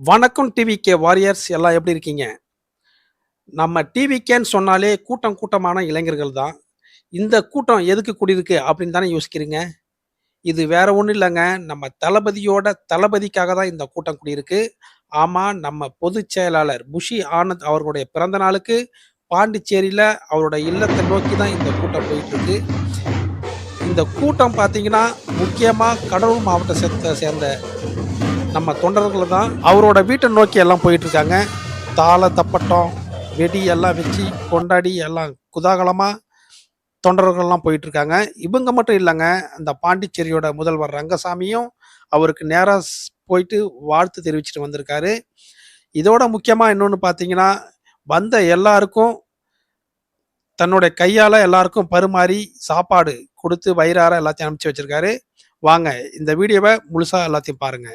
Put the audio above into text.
வணக்கம் TVK warriors எல்லாம் எப்படி இருக்கீங்க? நம்ம டிவிகேன்னு சொன்னாலே கூட்டம் கூட்டமான இளைஞர்கள் தான். இந்த கூட்டம் எதுக்கு கூடியிருக்கு அப்படின்னு தானே யோசிக்கிறீங்க. இது வேற ஒண்ணும் இல்லங்க. நம்ம தளபதியோட தளபதிக்காக தான் இந்த கூட்டம் கூடியிருக்கு. ஆமா, நம்ம பொதுச் செயலாளர் புஷி ஆனந்த் அவர்களுடைய பிறந்த நாளுக்கு பாண்டிச்சேரியில அவரோட இல்லத்த நோக்கி தான் இந்த கூட்டம் போயிட்டுருக்கு. இந்த கூட்டம் பார்த்தீங்கன்னா, முக்கியமா கடலூர் மாவட்டத்த சேர்ந்த நம்ம தொண்டர்கள் தான் அவரோட வீட்டை நோக்கி எல்லாம் போயிட்டுருக்காங்க. தாள, தப்பட்டம், வெடி எல்லாம் வச்சு கொண்டாடி எல்லாம் குதூகலமா தொண்டர்கள்லாம் போயிட்டுருக்காங்க. இவங்க மட்டும் இல்லங்க. அந்த பாண்டிச்சேரியோட முதல்வர் ரங்கசாமியும் அவருக்கு நேரா போயிட்டு வாழ்த்து தெரிவிச்சுட்டு வந்திருக்காரு. இதோட முக்கியமா இன்னொன்னு பார்த்தீங்கன்னா, வந்த எல்லாருக்கும் தன்னுடைய கையால எல்லாருக்கும் பரிமாறி சாப்பாடு குடுத்து வயிறார எல்லாத்தையும் அனுப்பிச்சு வச்சிருக்காரு. வாங்க இந்த வீடியோவ முழுசா எல்லாத்தையும் பாருங்க.